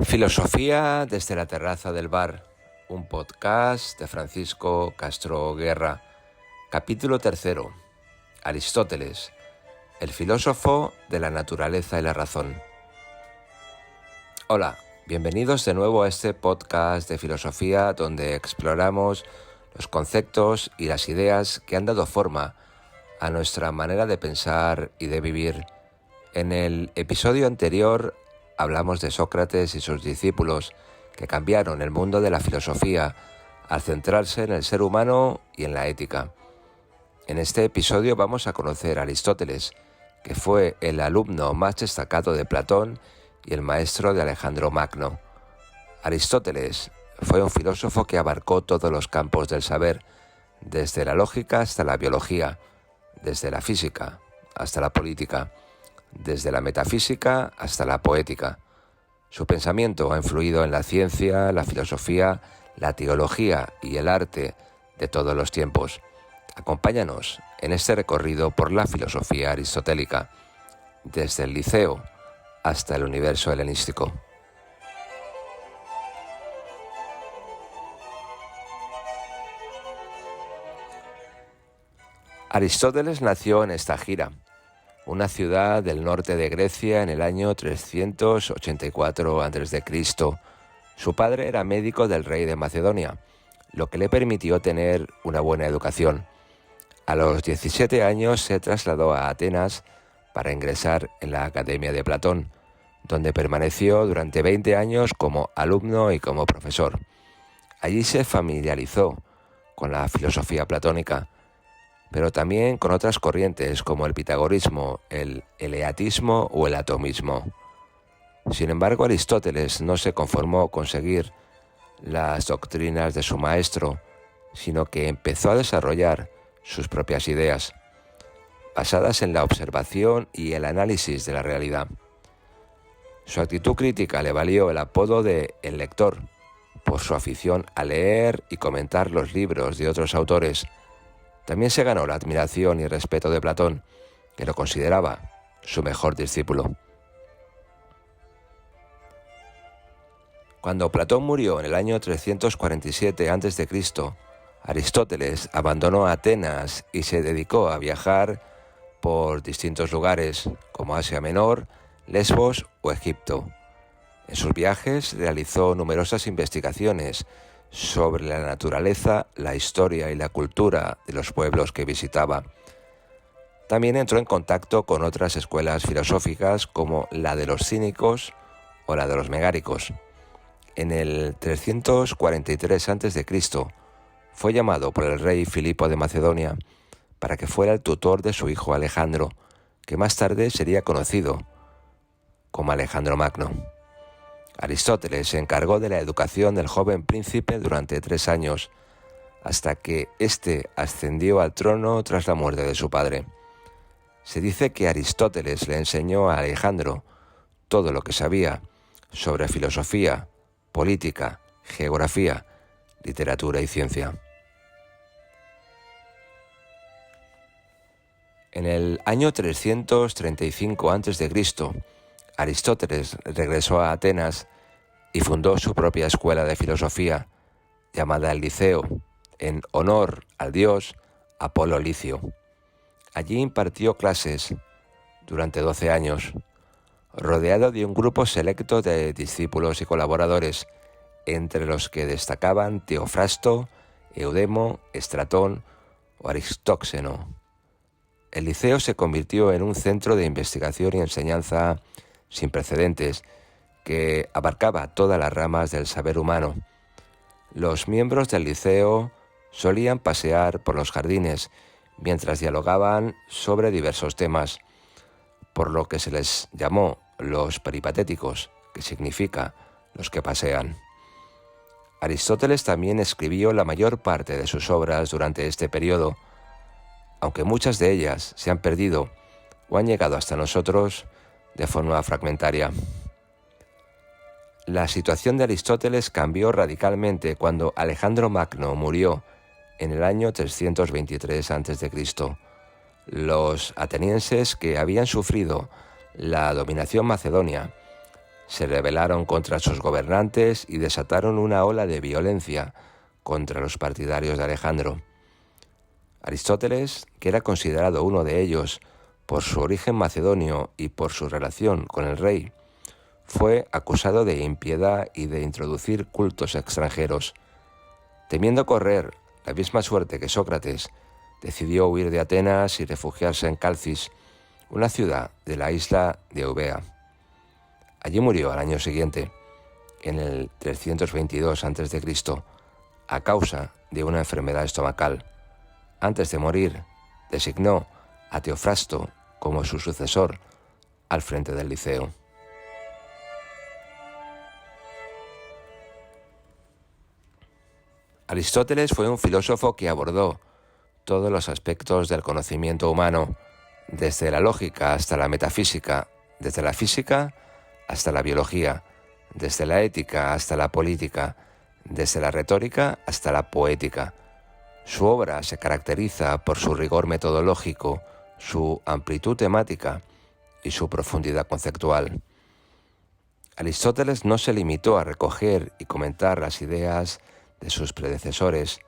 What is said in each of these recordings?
Filosofía desde la terraza del bar, un podcast de Francisco Castro Guerra. Capítulo 3. Aristóteles, el filósofo de la naturaleza y la razón. Hola, bienvenidos de nuevo a este podcast de filosofía donde exploramos los conceptos y las ideas que han dado forma a nuestra manera de pensar y de vivir. En el episodio anterior hablamos de Sócrates y sus discípulos que cambiaron el mundo de la filosofía al centrarse en el ser humano y en la ética. En este episodio vamos a conocer a Aristóteles, que fue el alumno más destacado de Platón y el maestro de Alejandro Magno. Aristóteles fue un filósofo que abarcó todos los campos del saber, desde la lógica hasta la biología, desde la física hasta la política, desde la metafísica hasta la poética. Su pensamiento ha influido en la ciencia, la filosofía, la teología y el arte de todos los tiempos. Acompáñanos en este recorrido por la filosofía aristotélica, desde el Liceo hasta el universo helenístico. Aristóteles nació en Estagira, una ciudad del norte de Grecia en el año 384 a.C. Su padre era médico del rey de Macedonia, lo que le permitió tener una buena educación. A los 17 años se trasladó a Atenas para ingresar en la Academia de Platón, donde permaneció durante 20 años como alumno y como profesor. Allí se familiarizó con la filosofía platónica, pero también con otras corrientes como el pitagorismo, el eleatismo o el atomismo. Sin embargo, Aristóteles no se conformó con seguir las doctrinas de su maestro, sino que empezó a desarrollar sus propias ideas, basadas en la observación y el análisis de la realidad. Su actitud crítica le valió el apodo de El Lector, por su afición a leer y comentar los libros de otros autores. También se ganó la admiración y respeto de Platón, que lo consideraba su mejor discípulo. Cuando Platón murió en el año 347 a.C., Aristóteles abandonó Atenas y se dedicó a viajar por distintos lugares como Asia Menor, Lesbos o Egipto. En sus viajes realizó numerosas investigaciones sobre la naturaleza, la historia y la cultura de los pueblos que visitaba. También entró en contacto con otras escuelas filosóficas como la de los cínicos o la de los megáricos. En el 343 a.C. fue llamado por el rey Filipo de Macedonia para que fuera el tutor de su hijo Alejandro, que más tarde sería conocido como Alejandro Magno. Aristóteles se encargó de la educación del joven príncipe durante 3 años, hasta que éste ascendió al trono tras la muerte de su padre. Se dice que Aristóteles le enseñó a Alejandro todo lo que sabía sobre filosofía, política, geografía, literatura y ciencia. En el año 335 a.C., Aristóteles regresó a Atenas y fundó su propia escuela de filosofía, llamada el Liceo, en honor al dios Apolo Licio. Allí impartió clases durante 12 años, rodeado de un grupo selecto de discípulos y colaboradores, entre los que destacaban Teofrasto, Eudemo, Estratón o Aristóxeno. El Liceo se convirtió en un centro de investigación y enseñanza sin precedentes, que abarcaba todas las ramas del saber humano. Los miembros del Liceo solían pasear por los jardines mientras dialogaban sobre diversos temas, por lo que se les llamó los peripatéticos, que significa los que pasean. Aristóteles también escribió la mayor parte de sus obras durante este periodo, aunque muchas de ellas se han perdido o han llegado hasta nosotros de forma fragmentaria. La situación de Aristóteles cambió radicalmente cuando Alejandro Magno murió en el año 323 a.C. Los atenienses, que habían sufrido la dominación macedonia, se rebelaron contra sus gobernantes y desataron una ola de violencia contra los partidarios de Alejandro. Aristóteles, que era considerado uno de ellos por su origen macedonio y por su relación con el rey, fue acusado de impiedad y de introducir cultos extranjeros. Temiendo correr la misma suerte que Sócrates, decidió huir de Atenas y refugiarse en Calcis, una ciudad de la isla de Eubea. Allí murió al año siguiente, en el 322 a.C., a causa de una enfermedad estomacal. Antes de morir, designó a Teofrasto como su sucesor al frente del Liceo. Aristóteles fue un filósofo que abordó todos los aspectos del conocimiento humano, desde la lógica hasta la metafísica, desde la física hasta la biología, desde la ética hasta la política, desde la retórica hasta la poética. Su obra se caracteriza por su rigor metodológico, su amplitud temática y su profundidad conceptual. Aristóteles no se limitó a recoger y comentar las ideas de sus predecesores,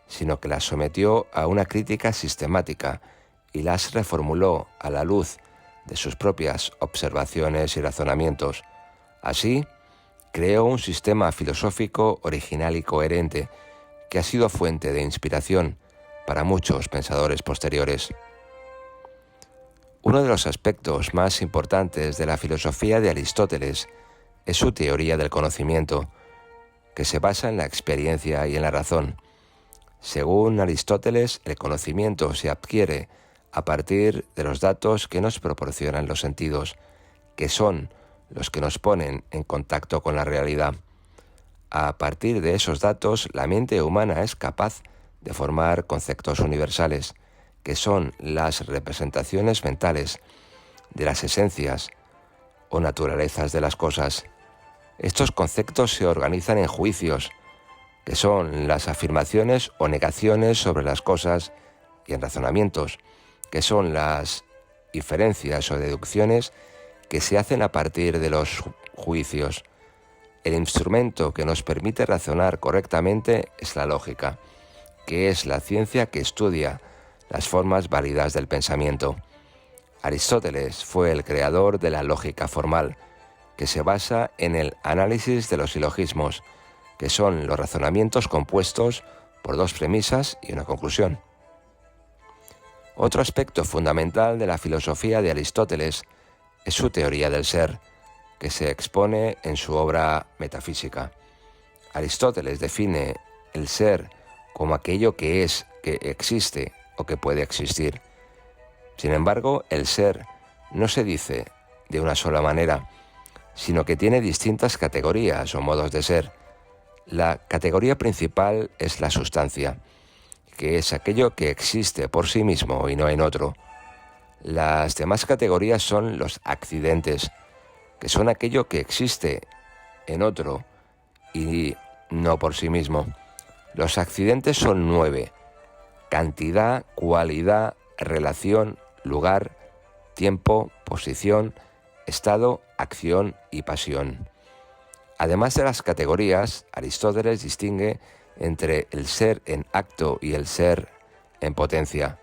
sino que las sometió a una crítica sistemática y las reformuló a la luz de sus propias observaciones y razonamientos. Así, creó un sistema filosófico original y coherente que ha sido fuente de inspiración para muchos pensadores posteriores. Uno de los aspectos más importantes de la filosofía de Aristóteles es su teoría del conocimiento, que se basa en la experiencia y en la razón. Según Aristóteles, el conocimiento se adquiere a partir de los datos que nos proporcionan los sentidos, que son los que nos ponen en contacto con la realidad. A partir de esos datos, la mente humana es capaz de formar conceptos universales, que son las representaciones mentales de las esencias o naturalezas de las cosas. Estos conceptos se organizan en juicios, que son las afirmaciones o negaciones sobre las cosas, y en razonamientos, que son las inferencias o deducciones que se hacen a partir de los juicios. El instrumento que nos permite razonar correctamente es la lógica, que es la ciencia que estudia las formas válidas del pensamiento. Aristóteles fue el creador de la lógica formal, que se basa en el análisis de los silogismos, que son los razonamientos compuestos por dos premisas y una conclusión. Otro aspecto fundamental de la filosofía de Aristóteles es su teoría del ser, que se expone en su obra Metafísica. Aristóteles define el ser como aquello que es, que existe o que puede existir. Sin embargo, el ser no se dice de una sola manera, sino que tiene distintas categorías o modos de ser. La categoría principal es la sustancia, que es aquello que existe por sí mismo y no en otro. Las demás categorías son los accidentes, que son aquello que existe en otro y no por sí mismo. Los accidentes son 9: cantidad, cualidad, relación, lugar, tiempo, posición, estado, acción y pasión. Además de las categorías, Aristóteles distingue entre el ser en acto y el ser en potencia.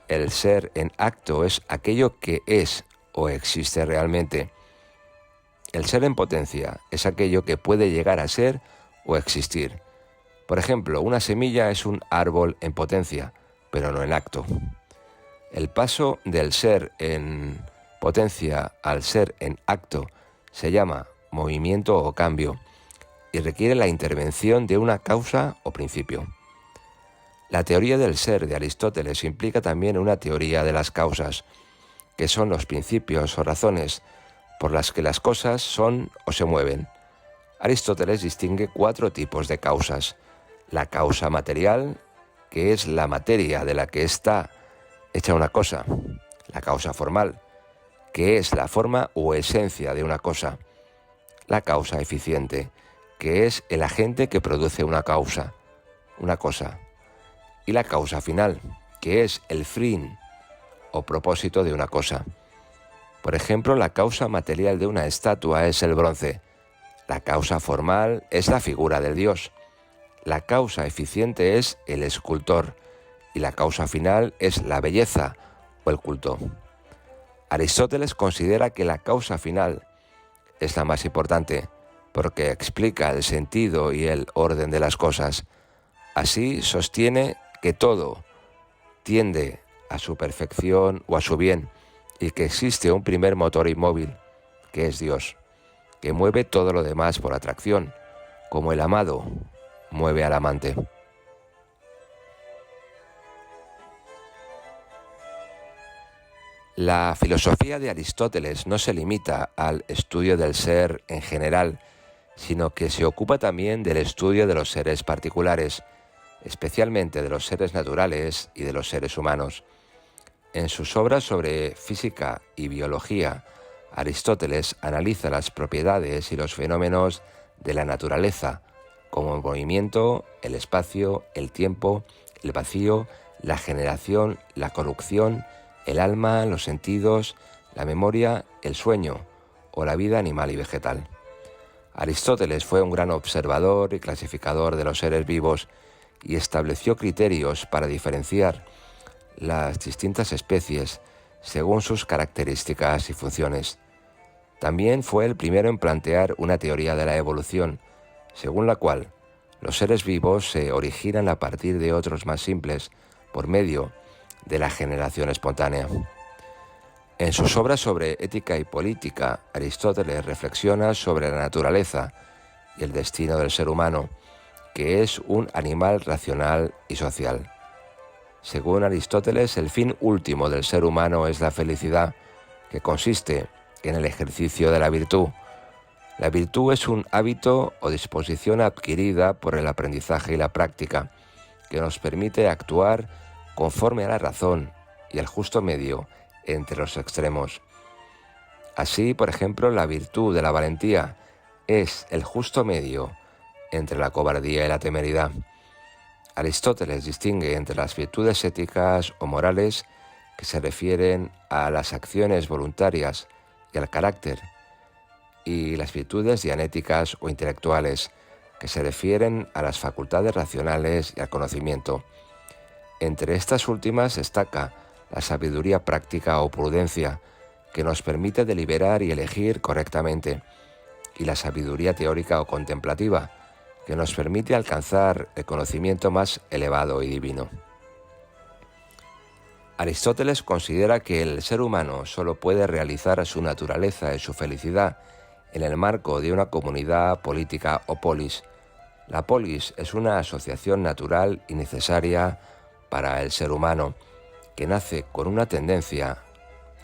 El ser en acto es aquello que es o existe realmente. El ser en potencia es aquello que puede llegar a ser o existir. Por ejemplo, una semilla es un árbol en potencia, pero no en acto. El paso del ser en potencia al ser en acto se llama movimiento o cambio y requiere la intervención de una causa o principio. La teoría del ser de Aristóteles implica también una teoría de las causas, que son los principios o razones por las que las cosas son o se mueven. Aristóteles distingue 4 tipos de causas: la causa material, que es la materia de la que está hecha una cosa; la causa formal, que es la forma o esencia de una cosa; la causa eficiente, que es el agente que produce una cosa; y la causa final, que es el fin o propósito de una cosa. Por ejemplo, la causa material de una estatua es el bronce. La causa formal es la figura del dios. La causa eficiente es el escultor. Y la causa final es la belleza o el culto. Aristóteles considera que la causa final es la más importante porque explica el sentido y el orden de las cosas. Así sostiene que todo tiende a su perfección o a su bien y que existe un primer motor inmóvil, que es Dios, que mueve todo lo demás por atracción, como el amado mueve al amante. La filosofía de Aristóteles no se limita al estudio del ser en general, sino que se ocupa también del estudio de los seres particulares, especialmente de los seres naturales y de los seres humanos. En sus obras sobre física y biología, Aristóteles analiza las propiedades y los fenómenos de la naturaleza, como el movimiento, el espacio, el tiempo, el vacío, la generación, la corrupción, el alma, los sentidos, la memoria, el sueño o la vida animal y vegetal. Aristóteles fue un gran observador y clasificador de los seres vivos y estableció criterios para diferenciar las distintas especies según sus características y funciones. También fue el primero en plantear una teoría de la evolución, según la cual los seres vivos se originan a partir de otros más simples por medio de la generación espontánea. En sus obras sobre ética y política, Aristóteles reflexiona sobre la naturaleza y el destino del ser humano, que es un animal racional y social. Según Aristóteles, el fin último del ser humano es la felicidad, que consiste en el ejercicio de la virtud. La virtud es un hábito o disposición adquirida por el aprendizaje y la práctica, que nos permite actuar conforme a la razón y al justo medio entre los extremos. Así, por ejemplo, la virtud de la valentía es el justo medio entre la cobardía y la temeridad. Aristóteles distingue entre las virtudes éticas o morales, que se refieren a las acciones voluntarias y al carácter, y las virtudes dianéticas o intelectuales, que se refieren a las facultades racionales y al conocimiento. Entre estas últimas destaca la sabiduría práctica o prudencia, que nos permite deliberar y elegir correctamente, y la sabiduría teórica o contemplativa, que nos permite alcanzar el conocimiento más elevado y divino. Aristóteles considera que el ser humano solo puede realizar su naturaleza y su felicidad en el marco de una comunidad política o polis. La polis es una asociación natural y necesaria para el ser humano, que nace con una tendencia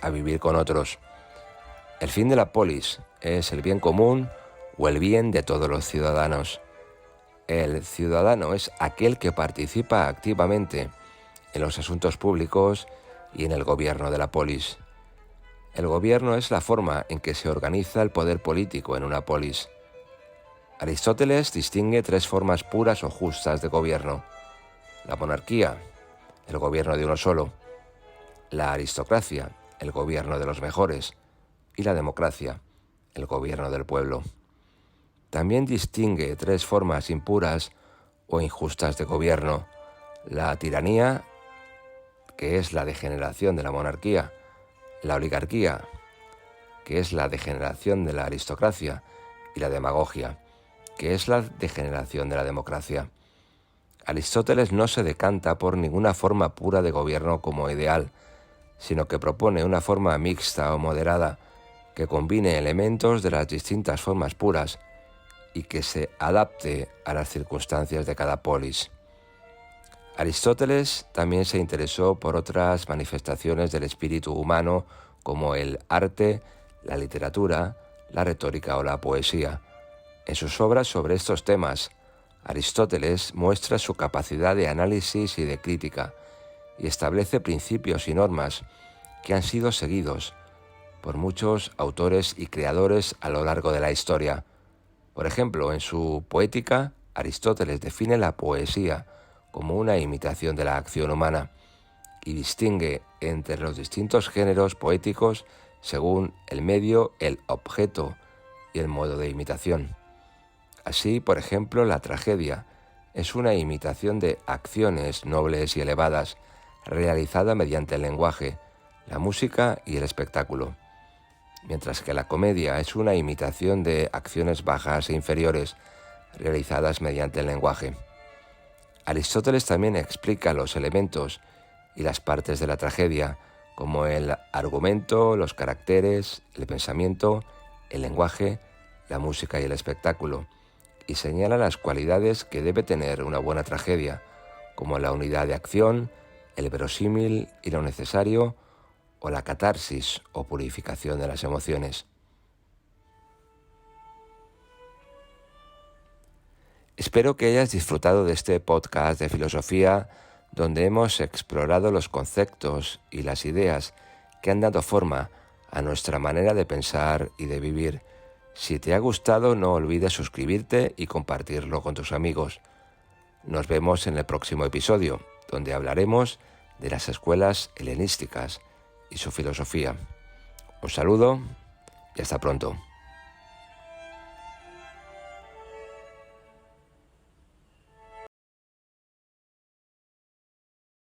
a vivir con otros. El fin de la polis es el bien común o el bien de todos los ciudadanos. El ciudadano es aquel que participa activamente en los asuntos públicos y en el gobierno de la polis. El gobierno es la forma en que se organiza el poder político en una polis. Aristóteles distingue tres formas puras o justas de gobierno: la monarquía, el gobierno de uno solo; la aristocracia, el gobierno de los mejores; y la democracia, el gobierno del pueblo. También distingue tres formas impuras o injustas de gobierno: la tiranía, que es la degeneración de la monarquía; la oligarquía, que es la degeneración de la aristocracia; y la demagogia, que es la degeneración de la democracia. Aristóteles no se decanta por ninguna forma pura de gobierno como ideal, sino que propone una forma mixta o moderada que combine elementos de las distintas formas puras y que se adapte a las circunstancias de cada polis. Aristóteles también se interesó por otras manifestaciones del espíritu humano como el arte, la literatura, la retórica o la poesía. En sus obras sobre estos temas, Aristóteles muestra su capacidad de análisis y de crítica y establece principios y normas que han sido seguidos por muchos autores y creadores a lo largo de la historia. Por ejemplo, en su Poética, Aristóteles define la poesía como una imitación de la acción humana y distingue entre los distintos géneros poéticos según el medio, el objeto y el modo de imitación. Así, por ejemplo, la tragedia es una imitación de acciones nobles y elevadas realizada mediante el lenguaje, la música y el espectáculo, mientras que la comedia es una imitación de acciones bajas e inferiores realizadas mediante el lenguaje. Aristóteles también explica los elementos y las partes de la tragedia, como el argumento, los caracteres, el pensamiento, el lenguaje, la música y el espectáculo, y señala las cualidades que debe tener una buena tragedia, como la unidad de acción, el verosímil y lo necesario, o la catarsis o purificación de las emociones. Espero que hayas disfrutado de este podcast de filosofía donde hemos explorado los conceptos y las ideas que han dado forma a nuestra manera de pensar y de vivir. Si te ha gustado, no olvides suscribirte y compartirlo con tus amigos. Nos vemos en el próximo episodio, donde hablaremos de las escuelas helenísticas y su filosofía. Un saludo y hasta pronto.